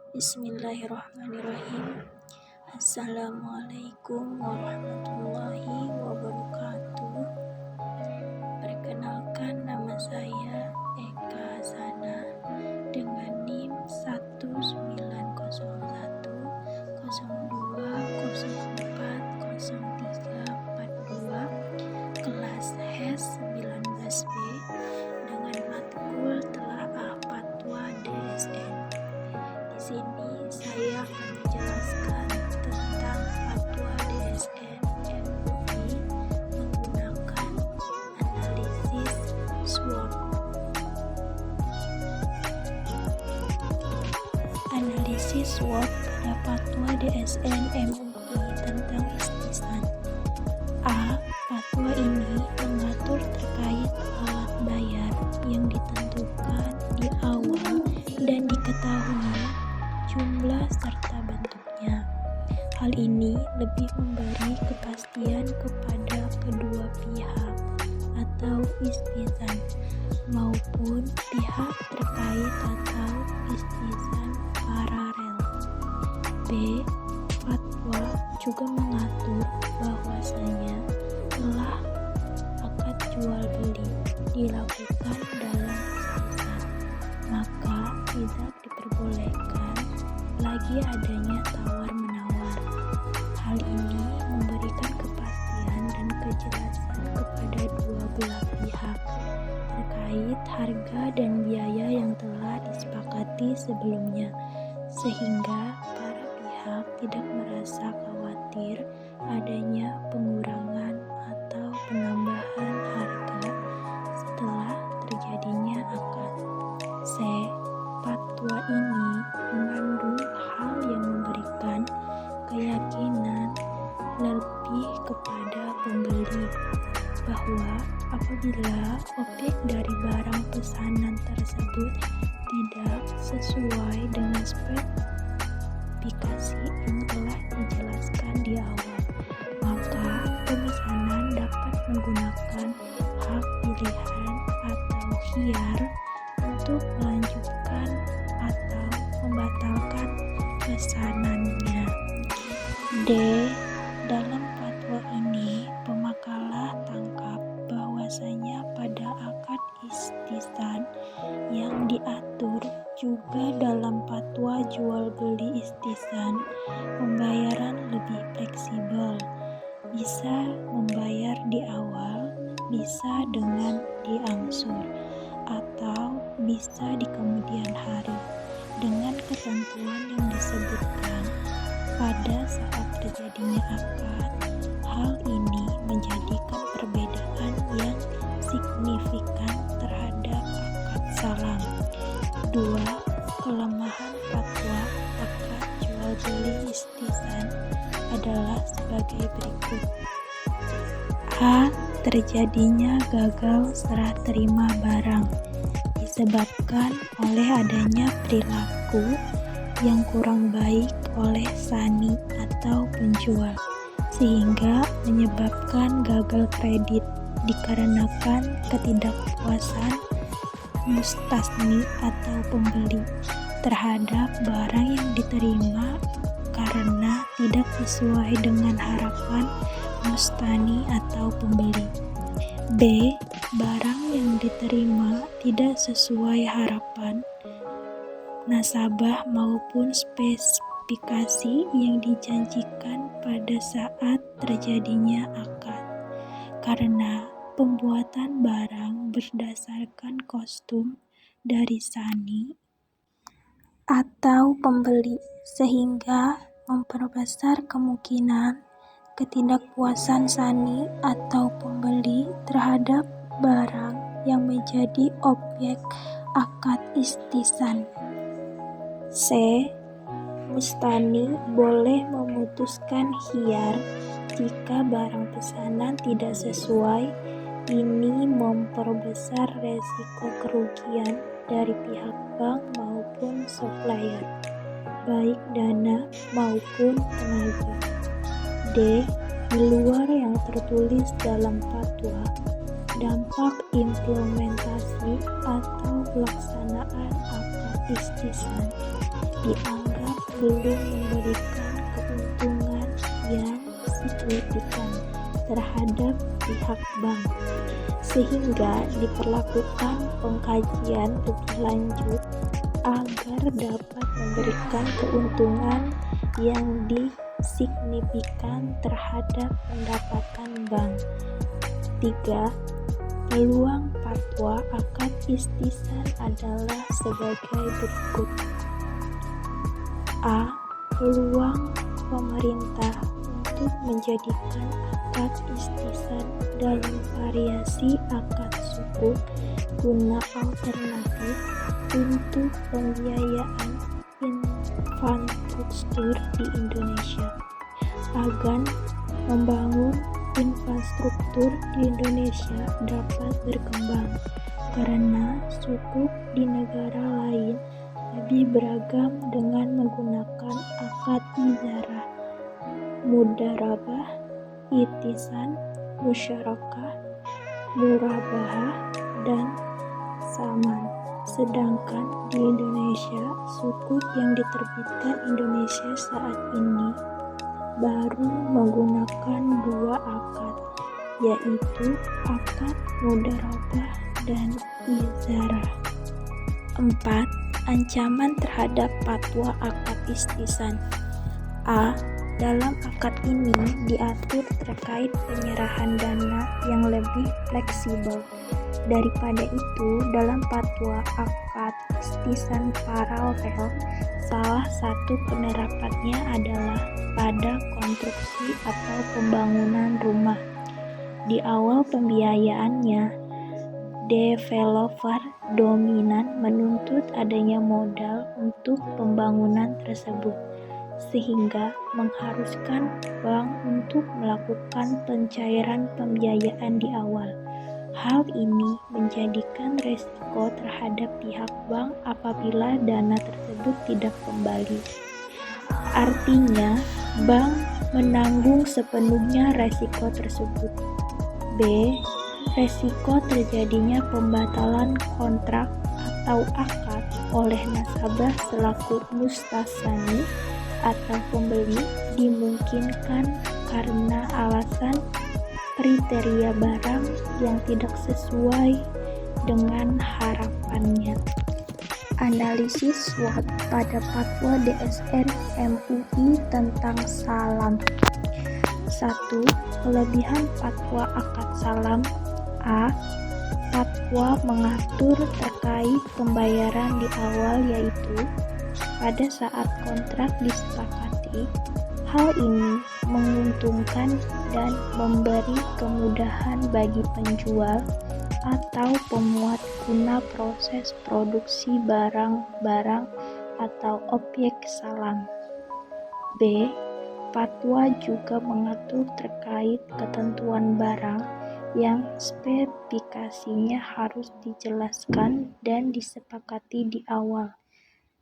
Bismillahirrahmanirrahim. Assalamualaikum warahmatullahi wabarakatuh. Perkenalkan, nama saya Eka Sana dengan NIM 190102040040342 kelas HES 19B dengan matkul Telaah Fatwa DSN. Di sini saya akan menjelaskan tentang Fatwa DSN MUI menggunakan analisis SWOT. Analisis SWOT pada Fatwa DSN MUI tentang istisan. A. Fatwa ini mengatur terkait alat bayar yang ditentukan di awal dan diketahui jumlah serta bentuknya. Hal ini lebih memberi kepastian kepada kedua pihak atau istisan maupun pihak terkait atau istisan paralel. B. Fatwa juga mengatur bahwasanya telah akad jual beli dilakukan dalam istisan, maka tidak diperbolehkan lagi adanya tawar-menawar. Hal ini memberikan kepastian dan kejelasan kepada dua belah pihak terkait harga dan biaya yang telah disepakati sebelumnya, sehingga para pihak tidak merasa khawatir adanya pengurangan atau penambahan harga setelah terjadinya akad. C. Fatwa ini mengandung hal yang memberikan keyakinan lebih kepada pembeli bahwa apabila objek dari barang pesanan tersebut tidak sesuai dengan spesifikasi yang telah dijelaskan di awal, maka pemesanan dapat menggunakan hak pilihan atau khiyar untuk melanjutkan atau membatalkan pesanannya. D. Dalam fatwa ini, pemakalah tangkap bahwasanya pada akad istisan yang diatur juga dalam fatwa jual beli istisan, pembayaran lebih fleksibel, bisa membayar di awal, bisa dengan diangsur, atau bisa di kemudian hari, dengan ketentuan yang disebutkan pada saat terjadinya akad. Hal ini menjadikan perbedaan yang signifikan terhadap akad salam. 2. Kelemahan fatwa akad jual beli istisan adalah sebagai berikut. A. Terjadinya gagal serah terima barang disebabkan oleh adanya perilaku yang kurang baik oleh sani atau penjual, sehingga menyebabkan gagal kredit dikarenakan ketidakpuasan mustasni atau pembeli terhadap barang yang diterima karena tidak sesuai dengan harapan mustani atau pembeli. B. Barang yang diterima tidak sesuai harapan nasabah maupun spesifikasi yang dijanjikan pada saat terjadinya akad, karena pembuatan barang berdasarkan kostum dari sani atau pembeli, sehingga memperbesar kemungkinan ketidakpuasan sani atau pembeli terhadap barang yang menjadi objek akad istisan. C. Mustani boleh memutuskan khiyar jika barang pesanan tidak sesuai. Ini memperbesar resiko kerugian dari pihak bank maupun supplier, baik dana maupun tenaga. D. Di luar yang tertulis dalam fatwa, dampak implementasi atau pelaksanaan akad istisan dianggap belum memberikan keuntungan yang signifikan terhadap pihak bank, sehingga diperlakukan pengkajian lebih lanjut agar dapat memberikan keuntungan yang signifikan terhadap pendapatan bank. 3. Peluang fatwa akad istisan adalah sebagai berikut. A. Peluang pemerintah untuk menjadikan akad istisan dalam variasi akad sukuk guna alternatif untuk pembiayaan infrastruktur di Indonesia. Agar membangun infrastruktur di Indonesia dapat berkembang, karena sukuk di negara lain lebih beragam dengan menggunakan akad ijarah, mudharabah, itisan, musyarakah, murabahah, dan saman. Sedangkan di Indonesia, sukuk yang diterbitkan Indonesia saat ini baru menggunakan 2 akad, yaitu akad mudharabah dan ijarah. 4. Ancaman terhadap fatwa akad istisan. A. Dalam akad ini diatur terkait penyerahan dana yang lebih fleksibel. Daripada itu, dalam fatwa akad istisan paralel, salah satu penerapannya adalah pada konstruksi atau pembangunan rumah. Di awal pembiayaannya, developer dominan menuntut adanya modal untuk pembangunan tersebut, sehingga mengharuskan bank untuk melakukan pencairan pembiayaan di awal. Hal ini menjadikan resiko terhadap pihak bank apabila dana tersebut tidak kembali. Artinya, bank menanggung sepenuhnya resiko tersebut. B. Resiko terjadinya pembatalan kontrak atau akad oleh nasabah selaku mustasani atau pembeli dimungkinkan karena alasan kriteria barang yang tidak sesuai dengan harapannya. Analisis SWOT pada fatwa DSN MUI tentang salam. 1. Kelebihan fatwa akad salam. A. Fatwa mengatur terkait pembayaran di awal, yaitu pada saat kontrak disepakati. Hal ini menguntungkan dan memberi kemudahan bagi penjual atau pemuat guna proses produksi barang-barang atau objek salam. B. Fatwa juga mengatur terkait ketentuan barang yang spesifikasinya harus dijelaskan dan disepakati di awal,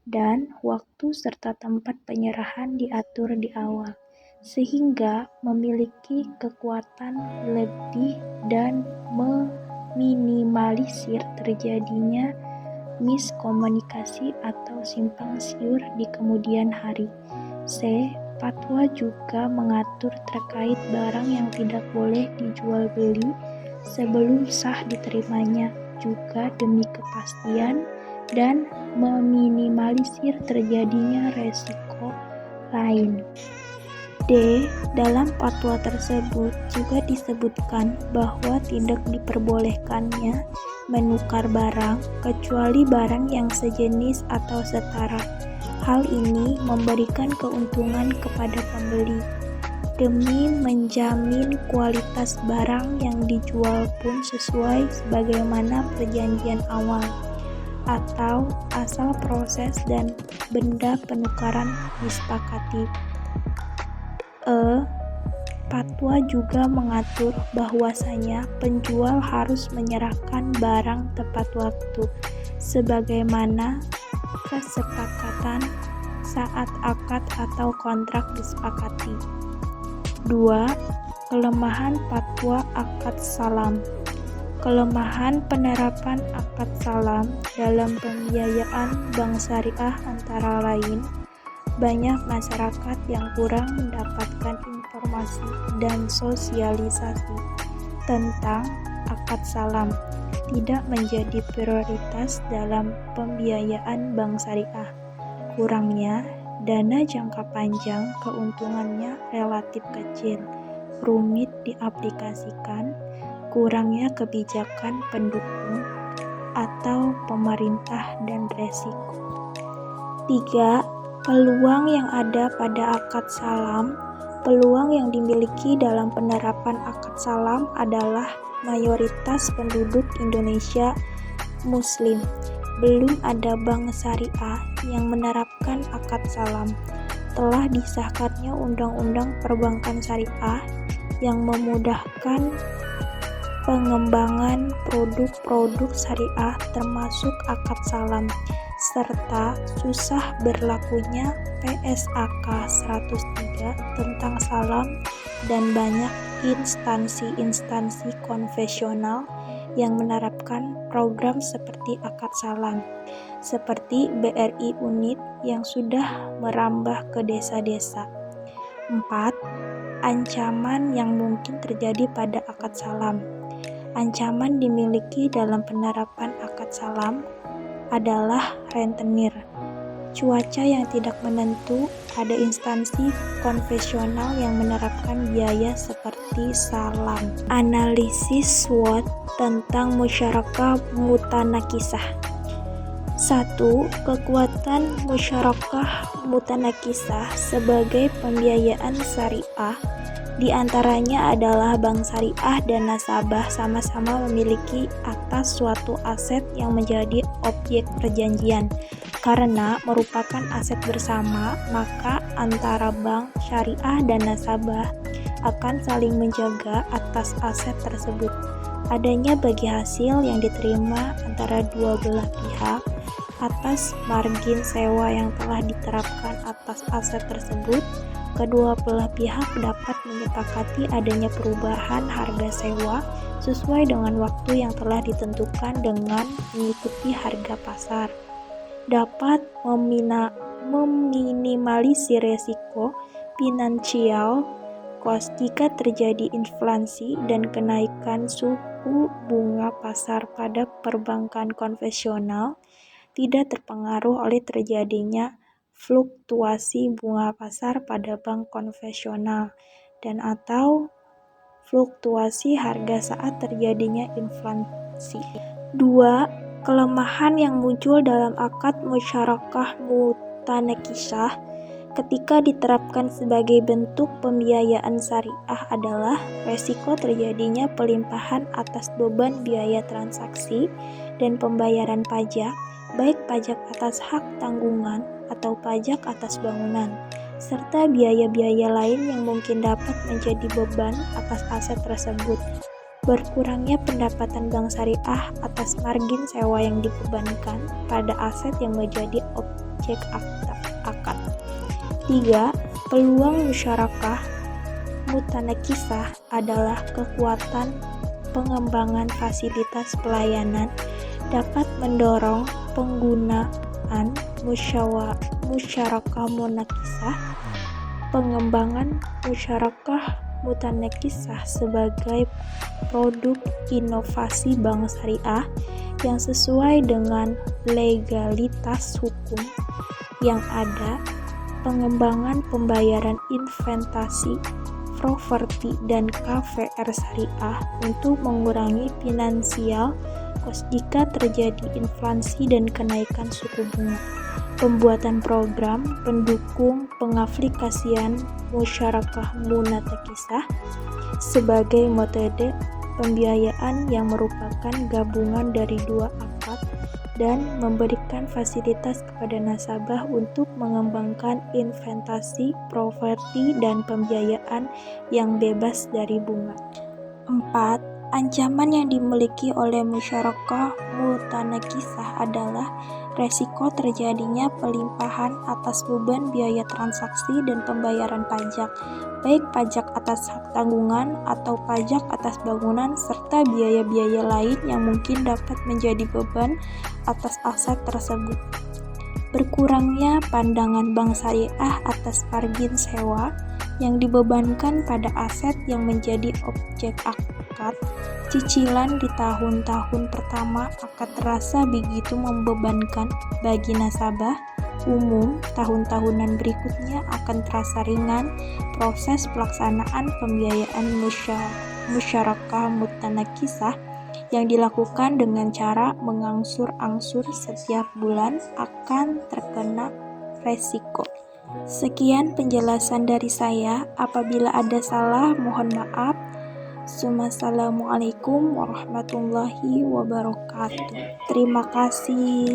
dan waktu serta tempat penyerahan diatur di awal, sehingga memiliki kekuatan lebih dan meminimalisir terjadinya miskomunikasi atau simpang siur di kemudian hari. C. Fatwa juga mengatur terkait barang yang tidak boleh dijual beli sebelum sah diterimanya, juga demi kepastian dan meminimalisir terjadinya resiko lain. D. Dalam fatwa tersebut juga disebutkan bahwa tidak diperbolehkannya menukar barang kecuali barang yang sejenis atau setara. Hal ini memberikan keuntungan kepada pembeli demi menjamin kualitas barang yang dijual pun sesuai sebagaimana perjanjian awal atau asal proses dan benda penukaran disepakati. Fatwa juga mengatur bahwasanya penjual harus menyerahkan barang tepat waktu sebagaimana kesepakatan saat akad atau kontrak disepakati. 2. Kelemahan fatwa akad salam. Kelemahan penerapan akad salam dalam pembiayaan bank syariah antara lain banyak masyarakat yang kurang mendapatkan informasi dan sosialisasi tentang akad salam, tidak menjadi prioritas dalam pembiayaan bank syariah. Kurangnya dana jangka panjang keuntungannya relatif kecil, rumit diaplikasikan, kurangnya kebijakan pendukung atau pemerintah dan resiko. 3. Peluang yang ada pada akad salam. Peluang yang dimiliki dalam penerapan akad salam adalah mayoritas penduduk Indonesia Muslim. Belum ada bank syariah yang menerapkan akad salam. Telah disahkannya Undang-Undang Perbankan Syariah yang memudahkan pengembangan produk-produk syariah termasuk akad salam, serta susah berlakunya PSAK 103 tentang salam dan banyak instansi-instansi konvensional yang menerapkan program seperti akad salam, seperti BRI Unit yang sudah merambah ke desa-desa. 4. Ancaman yang mungkin terjadi pada akad salam. Ancaman dimiliki dalam penerapan akad salam adalah rentenir, cuaca yang tidak menentu, ada instansi konvensional yang menerapkan biaya seperti salam. Analisis SWOT tentang musyarakah mutanakisah. 1. Kekuatan musyarakah mutanakisah sebagai pembiayaan syariah di antaranya adalah bank syariah dan nasabah sama-sama memiliki atas suatu aset yang menjadi objek perjanjian. Karena merupakan aset bersama, maka antara bank syariah dan nasabah akan saling menjaga atas aset tersebut. Adanya bagi hasil yang diterima antara dua belah pihak atas margin sewa yang telah diterapkan atas aset tersebut. Kedua belah pihak dapat menyepakati adanya perubahan harga sewa sesuai dengan waktu yang telah ditentukan dengan mengikuti harga pasar. Dapat meminimalisir resiko finansial cost jika terjadi inflasi dan kenaikan suku bunga pasar pada perbankan konvensional tidak terpengaruh oleh terjadinya fluktuasi bunga pasar pada bank konvensional dan atau fluktuasi harga saat terjadinya inflasi. 2. Kelemahan yang muncul dalam akad musyarakah mutanakisah ketika diterapkan sebagai bentuk pembiayaan syariah adalah resiko terjadinya pelimpahan atas beban biaya transaksi dan pembayaran pajak, baik pajak atas hak tanggungan atau pajak atas bangunan, serta biaya-biaya lain yang mungkin dapat menjadi beban atas aset tersebut. Berkurangnya pendapatan bank syariah atas margin sewa yang dibebankan pada aset yang menjadi objek akad. 3. Peluang musyarakah mutanakisah adalah kekuatan pengembangan fasilitas pelayanan dapat mendorong penggunaan musyarakah mutanakisah. Pengembangan musyarakah mutanakisah sebagai produk inovasi bank syariah yang sesuai dengan legalitas hukum yang ada, pengembangan pembayaran investasi properti dan KVR syariah untuk mengurangi finansial cost jika terjadi inflasi dan kenaikan suku bunga. Pembuatan program pendukung pengaplikasian musyarakah mutanakisah sebagai metode pembiayaan yang merupakan gabungan dari dua akad dan memberikan fasilitas kepada nasabah untuk mengembangkan investasi, properti, dan pembiayaan yang bebas dari bunga. 4. Ancaman yang dimiliki oleh musyarakah mutanakisah adalah resiko terjadinya pelimpahan atas beban biaya transaksi dan pembayaran pajak, baik pajak atas hak tanggungan atau pajak atas bangunan, serta biaya-biaya lain yang mungkin dapat menjadi beban atas aset tersebut. Berkurangnya pandangan bank syariah atas margin sewa yang dibebankan pada aset yang menjadi objek akad cicilan di tahun-tahun pertama akan terasa begitu membebankan bagi nasabah. Umum, tahun-tahunan berikutnya akan terasa ringan. Proses pelaksanaan pembiayaan musyarakah mutanakisah yang dilakukan dengan cara mengangsur-angsur setiap bulan akan terkena resiko. Sekian penjelasan dari saya. Apabila ada salah, mohon maaf. Assalamualaikum warahmatullahi wabarakatuh. Terima kasih.